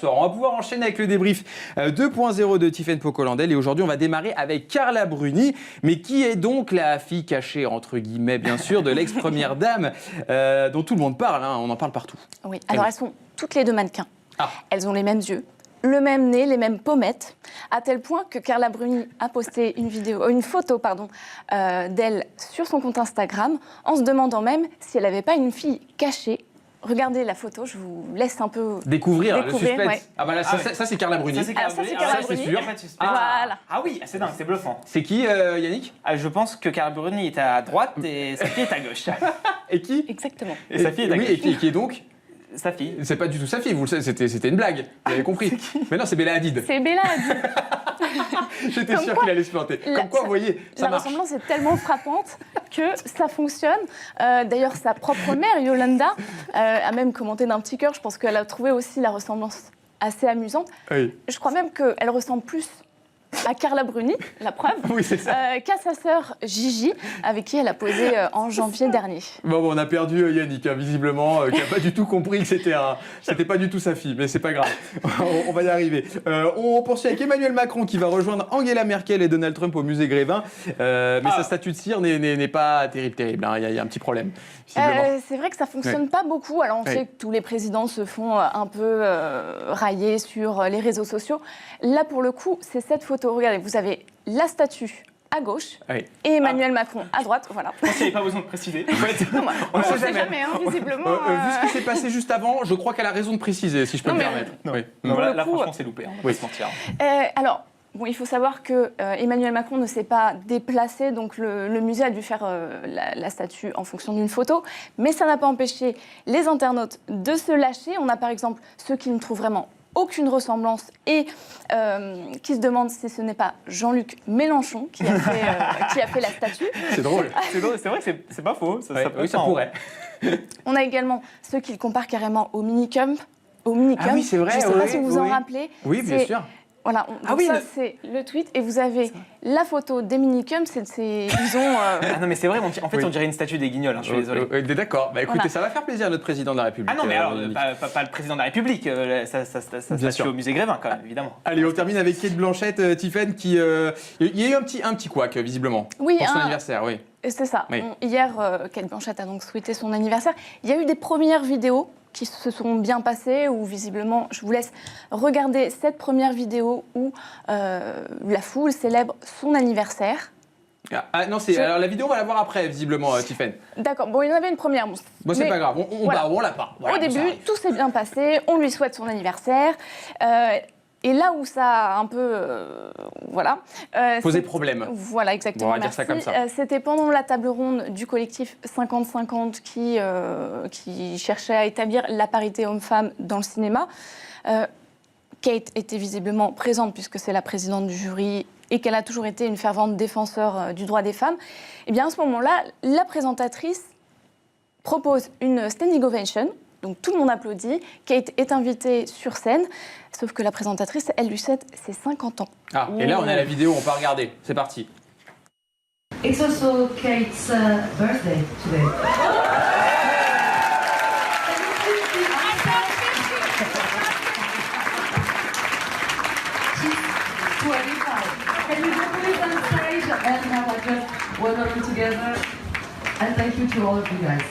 On va pouvoir enchaîner avec le débrief 2.0 de Tiffaine Pocolandel et aujourd'hui on va démarrer avec Carla Bruni, mais qui est donc la fille cachée entre guillemets bien sûr de l'ex-première dame dont tout le monde parle, hein, on en parle partout. Oui, alors elles sont toutes les deux mannequins. Ah. Elles ont les mêmes yeux, le même nez, les mêmes pommettes, à tel point que Carla Bruni a posté une photo d'elle sur son compte Instagram en se demandant même si elle n'avait pas une fille cachée. Regardez la photo, je vous laisse un peu découvrir le suspense. Ouais. Ah bah là, ça c'est Carla Bruni. Ça c'est Carla Bruni. Sûr. Voilà. Ah oui, c'est dingue, c'est bluffant. C'est qui Yannick? Je pense que Carla Bruni est à droite et sa fille est à gauche. Et qui? Exactement. Et sa fille est à gauche. Oui, et qui est donc? Sa fille. C'est pas du tout sa fille, vous le savez, c'était une blague, vous avez compris. Mais non, c'est Bella Hadid. C'est Bella Hadid. J'étais sûr qu'il allait se planter. Comme quoi, vous voyez, ça la marche. ressemblance est tellement frappante que ça fonctionne. D'ailleurs, sa propre mère, Yolanda, a même commenté d'un petit cœur. Je pense qu'elle a trouvé aussi la ressemblance assez amusante. Oui. Je crois même qu'elle ressemble plus à Carla Bruni, la preuve, Oui, c'est ça. qu'à sa sœur Gigi, avec qui elle a posé en janvier dernier. Bon, on a perdu Yannick, hein, visiblement, qui n'a pas du tout compris que c'était pas du tout sa fille, mais c'est pas grave, on va y arriver. On poursuit avec Emmanuel Macron qui va rejoindre Angela Merkel et Donald Trump au musée Grévin, mais sa statue de cire n'est pas terrible, hein, il y a un petit problème, visiblement. C'est vrai que ça ne fonctionne pas beaucoup. Alors on sait que tous les présidents se font un peu railler sur les réseaux sociaux. Là, pour le coup, c'est cette photo. Regardez, vous avez la statue à gauche et Emmanuel Macron à droite. Voilà. Je pense qu'il n'y avait pas besoin de préciser. On ne sait jamais, hein, visiblement. Vu ce qui s'est passé juste avant, je crois qu'elle a raison de préciser, si je peux me permettre. Oui. Là, franchement, c'est loupé, on va se mentir. Alors, bon, il faut savoir que Emmanuel Macron ne s'est pas déplacé, donc le musée a dû faire la statue en fonction d'une photo, mais ça n'a pas empêché les internautes de se lâcher. On a par exemple ceux qui ne trouvent vraiment aucune ressemblance et qui se demandent si ce n'est pas Jean-Luc Mélenchon qui a fait la statue. C'est drôle. C'est vrai que c'est pas faux. Oui, ça pourrait. On a également ceux qui le comparent carrément au minicum. Ah oui, c'est vrai. Je ne sais pas si vous en rappelez. Oui, bien sûr. Voilà, donc c'est le tweet et vous avez la photo des minicums, ils ont... Ah non mais c'est vrai, en fait on dirait une statue des Guignols, hein, je suis désolé. D'accord, bah écoutez, ça va faire plaisir à notre président de la République. Ah non mais alors, pas le président de la République, ça statue au musée Grévin quand même, évidemment. Allez, on termine avec Kate Blanchett, Tiffaine, qui... il y a eu un petit couac, visiblement, pour son anniversaire, oui. C'est ça. Oui. Hier, Kate Blanchett a donc souhaité son anniversaire. Il y a eu des premières vidéos qui se sont bien passées, où visiblement, je vous laisse regarder cette première vidéo où la foule célèbre son anniversaire. Ah non, alors la vidéo, on va la voir après, visiblement, Tiffaine. D'accord, bon, il y en avait une première. Bon, c'est pas grave, on l'a pas. Voilà, au début, tout s'est bien passé, on lui souhaite son anniversaire. Et là où ça a un peu, poser problème. Voilà, exactement. On va dire ça comme ça. C'était pendant la table ronde du collectif 50-50 qui cherchait à établir la parité homme-femme dans le cinéma. Kate était visiblement présente puisque c'est la présidente du jury et qu'elle a toujours été une fervente défenseur du droit des femmes. Et bien à ce moment-là, la présentatrice propose une standing ovation. Donc tout le monde applaudit. Kate est invitée sur scène, sauf que la présentatrice, elle lui souhaite ses 50 ans. Ah, et là on a la vidéo, on peut regarder. C'est parti. It's also Kate's birthday today. She's 25. Can you go please on stage and have just one or two together? And thank you to all of you guys.